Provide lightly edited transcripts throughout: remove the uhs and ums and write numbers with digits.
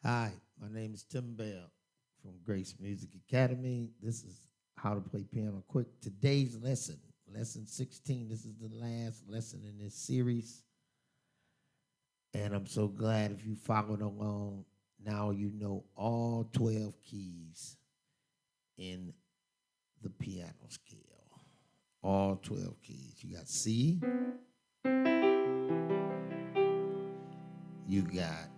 Hi, my name is Tim Bell from Grace Music Academy. This is how to play piano quick. Today's lesson, lesson 16. This is the last lesson in this series. And I'm so glad if you followed along. Now you know all 12 keys in the piano scale. All 12 keys. You got C, you got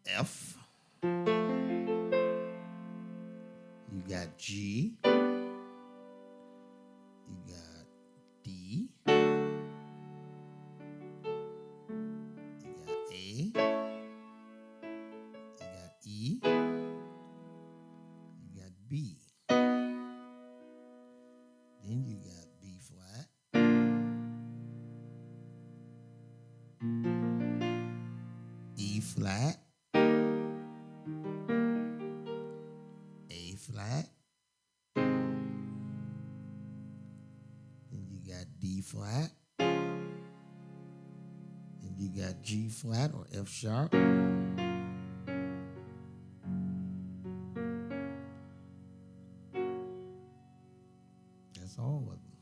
F, you got G, you got D, you got A, you got E, you got B. Then you got B flat, E flat, A flat, then you got D flat, then you got G flat or F sharp. That's all of them.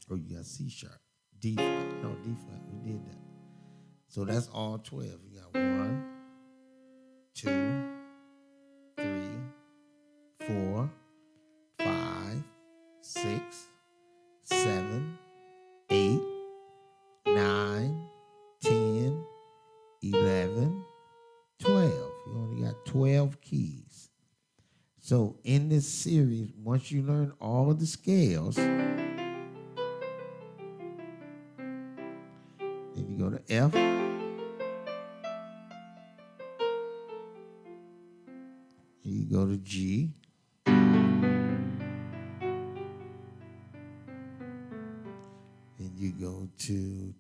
Or you got C sharp, D flat. No, D flat. We did that. So that's all 12. You got 1, 2, 3, 4, 5, 6, 7, 8, 9, 10, 11, 12. You only got 12 keys. So in this series, once you learn all of the scales, then you go to F, you go to G, then you go to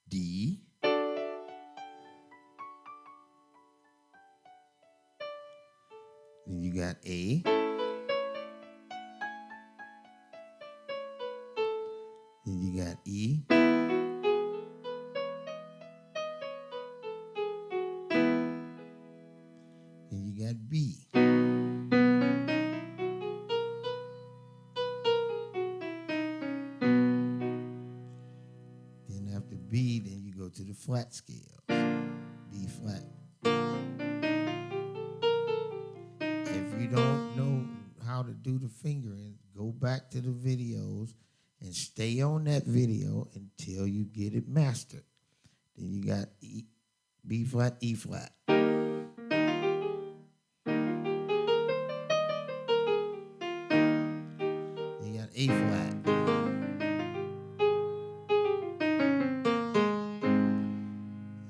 D, then you got A, then you got E, then you got B. Then after B, then you go to the flat scales. B flat. If you don't know how to do the fingering, go back to the videos and stay on that video until you get it mastered. Then you got E, B flat, E flat. Then you got A flat.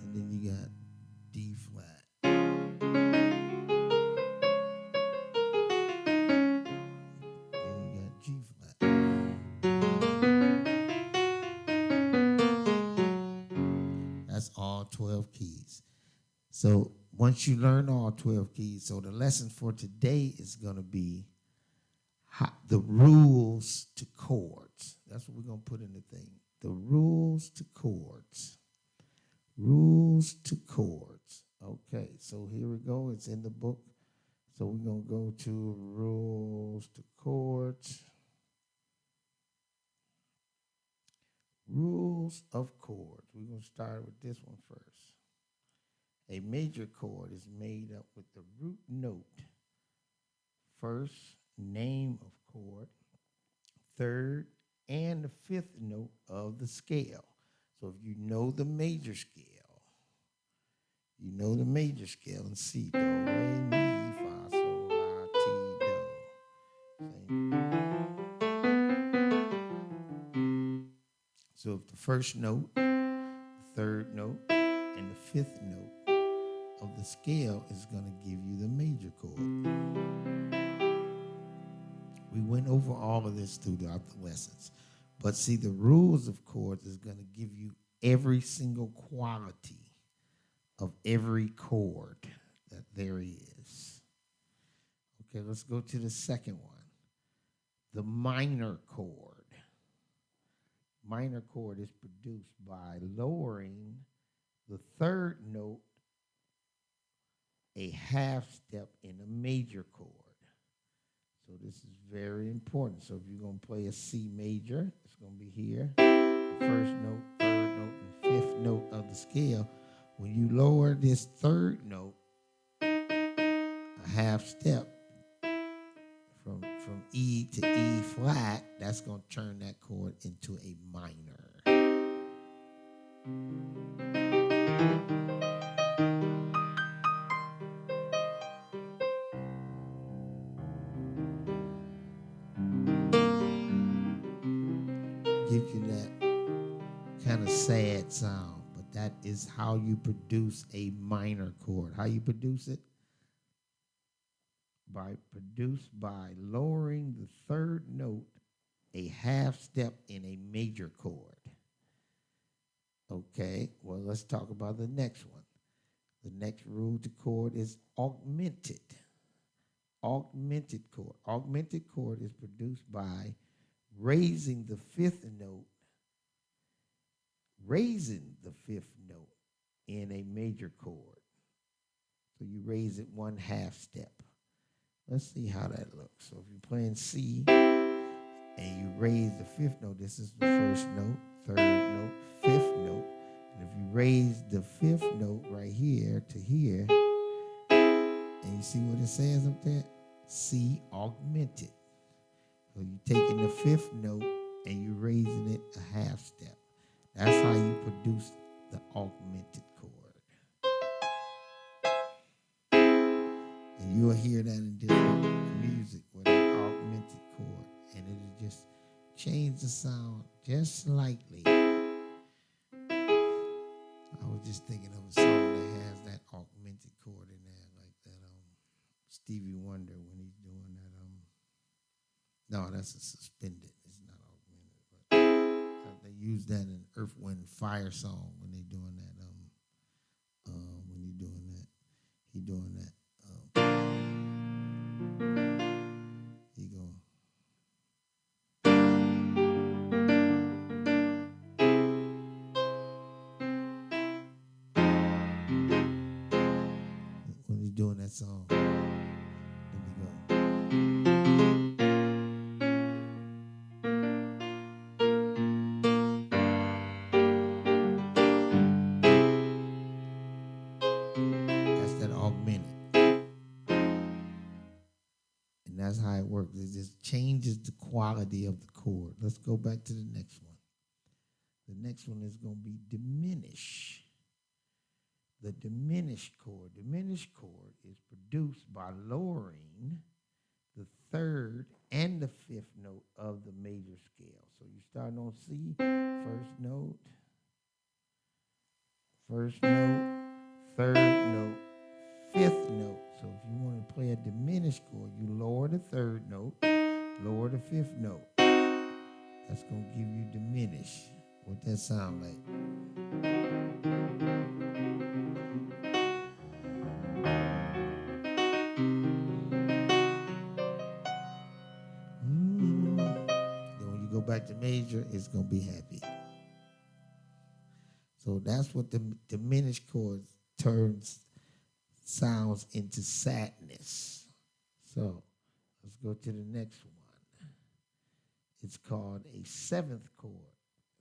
And then you got D flat. Then you got G flat. That's all 12 keys. So once you learn all 12 keys, so the lesson for today is going to be the rules to chords. That's what we're going to put in the thing. The rules to chords. Rules to chords. Okay, so here we go. It's in the book. So we're going to go to rules to chords. Rules of chords. We're going to start with this one first. A major chord is made up with the root note, first name of chord, third, and the fifth note of the scale. So if you know the major scale, you know the major scale in C, do, re, mi, fa, sol, la, ti, do. So if the first note, the third note, and the fifth note of the scale is going to give you the major chord. We went over all of this throughout the lessons. But see, the rules of chords is going to give you every single quality of every chord that there is. Okay, let's go to the second one. The minor chord. Minor chord is produced by lowering the third note a half step in a major chord. So this is very important. So if you're going to play a C major, it's going to be here. The first note, third note, and fifth note of the scale. When you lower this third note a half step from E to E flat, that's going to turn that chord into a minor. Gives you that kind of sad sound, but that is how you produce a minor chord. How you produce it? By lowering the third note a half step in a major chord. Okay, well, let's talk about the next one. The next rule to chord is augmented. Augmented chord. Augmented chord is produced by raising the fifth note in a major chord. So you raise it one half step. Let's see how that looks. So if you're playing C and you raise the fifth note, this is the first note, third note, fifth note. And if you raise the fifth note right here to here, and you see what it says up there? C augmented. So you're taking the fifth note and you're raising it a half step. That's how you produce the augmented chord. And you'll hear that in different music with an augmented chord. And it'll just change the sound just slightly. I was just thinking of a song that has that augmented chord in there, like that Stevie Wonder when he's doing that. No, that's a suspended. It's not augmented, but they use that in Earth, Wind, Fire song when they're doing that. When you're doing that, he doing that. He going. When he's doing that song, let me go. That's that augmented. And that's how it works. It just changes the quality of the chord. Let's go back to the next one. The next one is going to be diminish. The diminished chord. Diminished chord is produced by lowering the third and the fifth note of the major scale. So you start on C, first note, third note, fifth note. So if you want to play a diminished chord, you lower the third note, lower the fifth note. That's going to give you diminish. What that sound like? Then when you go back to major, it's going to be happy. So that's what the diminished chord turns sounds into sadness. So let's go to the next one. It's called a seventh chord.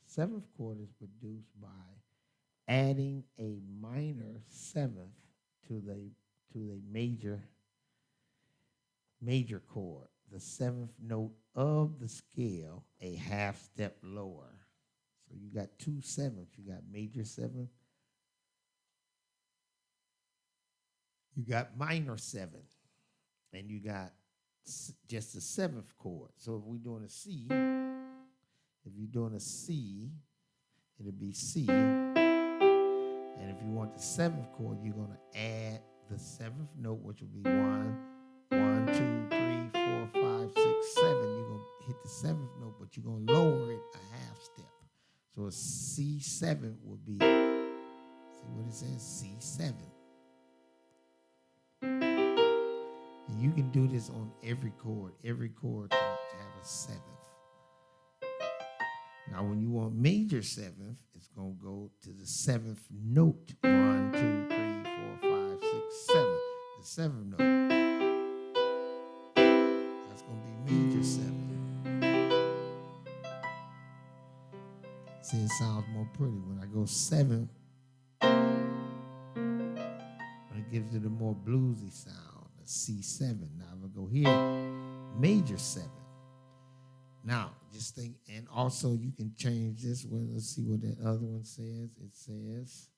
Seventh chord is produced by adding a minor seventh to the major chord, the seventh note of the scale, a half step lower. So you got two sevenths. You got major seventh. You got minor seventh. And you got just the seventh chord. So if we're doing a C, it'll be C. And if you want the seventh chord, you're going to add the seventh note, which will be 1, 1, 2, 3, 4, 5, 6, 7. You're going to hit the seventh note, but you're going to lower it a half step. So a C7 would be, see what it says? C7. And you can do this on every chord. Every chord can have a seventh. Now, when you want major seventh, it's going to go to the seventh note. 1, 2, 3, 4, 5, 6, 7. sounds more pretty. When I go 7, it gives it a more bluesy sound, a C7. Now I'm gonna go here, major 7. Now, just think, and also you can change this. Well, let's see what that other one says. It says,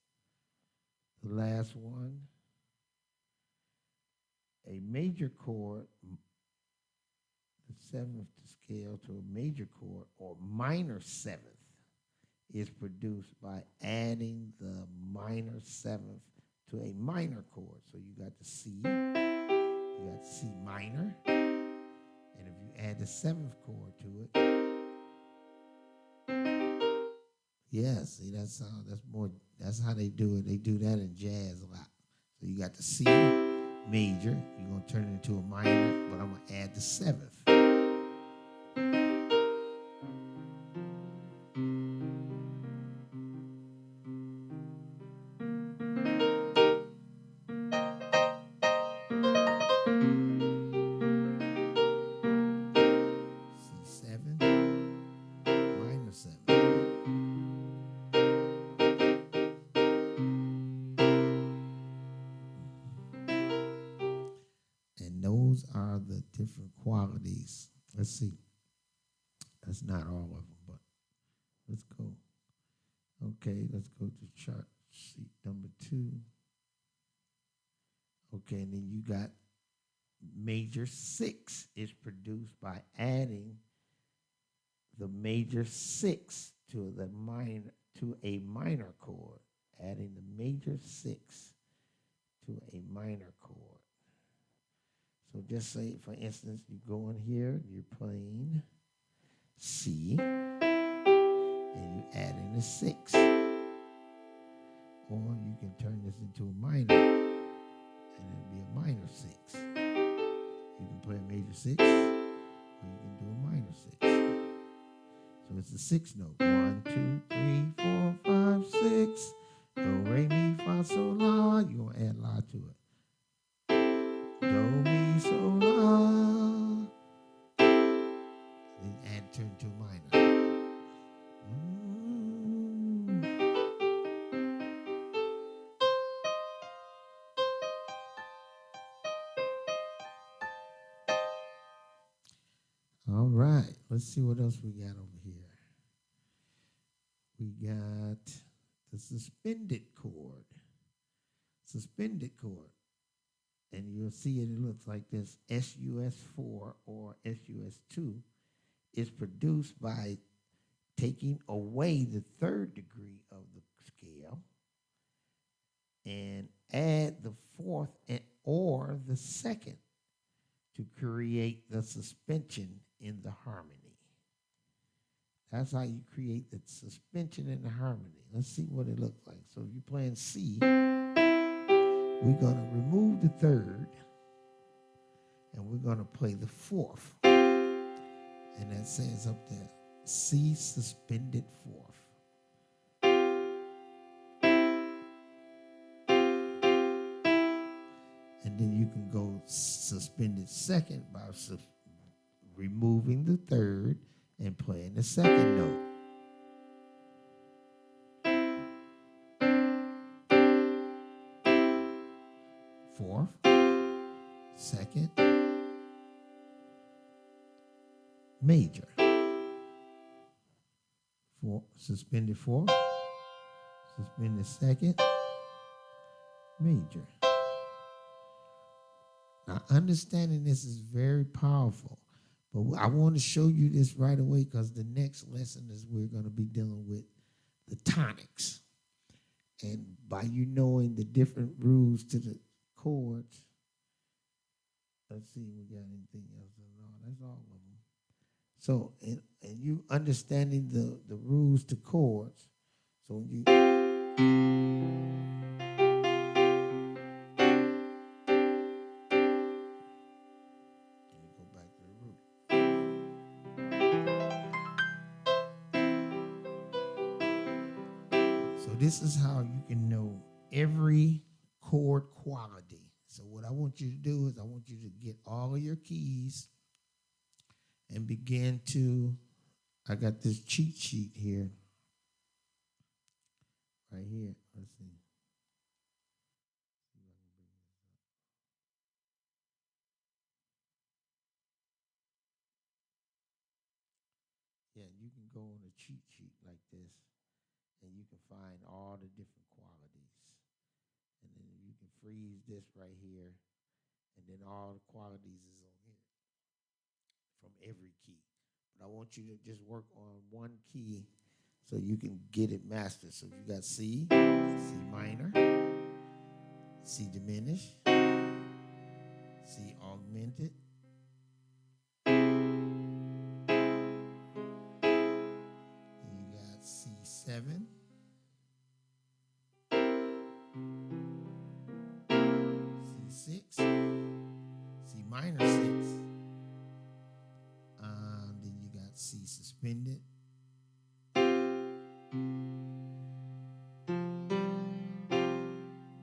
the last one, a major chord, the 7th scale to a major chord, or minor 7th, is produced by adding the minor 7th to a minor chord. So you got the C, you got C minor, and if you add the 7th chord to it, yeah, see that sound, that's how they do it. They do that in jazz a lot. So you got the C major, you're gonna turn it into a minor, but I'm gonna add the 7th. C7, minor 7. And those are the different qualities. Let's see. That's not all of them, but let's go. Okay, let's go to chart sheet number 2. Okay, and then you got major 6 is produced by adding the major 6 to a minor chord. Adding the major 6 to a minor chord. So just say, for instance, you go in here, you're playing C, and you add in a 6. Or you can turn this into a minor, and it'll be a minor 6. You can play a major 6, or you can do a minor 6. So it's a 6 note. 1, 2, 3, 4, 5, 6. Do, re, mi, fa, sol, la. You're going to add la to it. Do, mi, sol, la. Then add turn to minor. All right, let's see what else we got over here. We got the suspended chord. Suspended chord. And you'll see it looks like this. SUS4 or SUS2 is produced by taking away the 3rd degree of the scale and add the 4th or the 2nd to create the suspension in the harmony. That's how you create the suspension in the harmony. Let's see what it looks like. So if you're playing C, we're going to remove the 3rd, and we're going to play the 4th. And that says up there, C suspended 4th. And then you can go suspended 2nd by removing the 3rd and playing the 2nd note. Fourth, 2nd, major. Suspended 4th, suspended 2nd, major. Now, understanding this is very powerful, but I want to show you this right away because the next lesson is we're going to be dealing with the tonics. And by you knowing the different rules to the chords, let's see if we got anything else. No, that's all of them. So, and you understanding the rules to chords, so when you go back to the root. So this is how you can know every chord quality. So what I want you to do is I want you to get all of your keys and begin to, I got this cheat sheet here. right here. Let's see. See if I can bring this up. Yeah, you can go on a cheat sheet like this, and you can find all the different qualities. And then you can freeze this right here, and then all the qualities is on here from every key. But I want you to just work on one key so you can get it mastered. So you got C, C minor, C diminished, C augmented, and you got C7, C6, C minor 6, then you got C suspended, and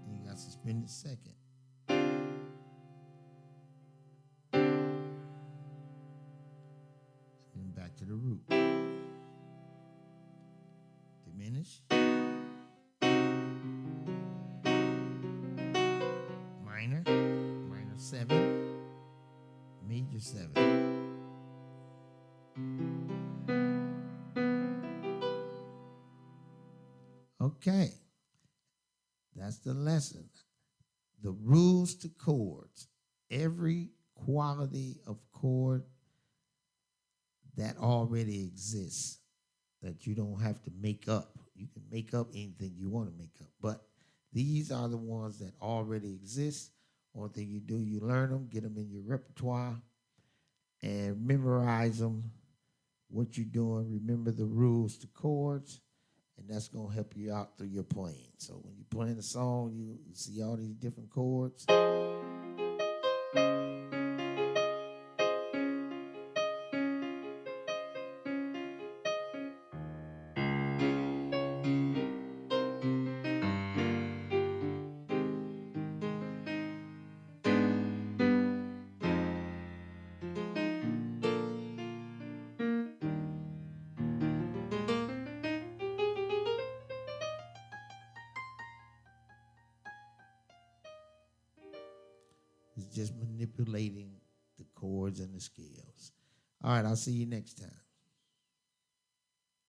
you got suspended second. And back to the root. Diminish, minor, minor 7, major 7. Okay, that's the lesson. The rules to chords. Every quality of chord that already exists that you don't have to make up. You can make up anything you want to make up, but these are the ones that already exist. Only thing you do, you learn them, get them in your repertoire, and memorize them. What you're doing, remember the rules to chords, and that's going to help you out through your playing. So when you're playing a song, you see all these different chords. It's just manipulating the chords and the scales. All right, I'll see you next time.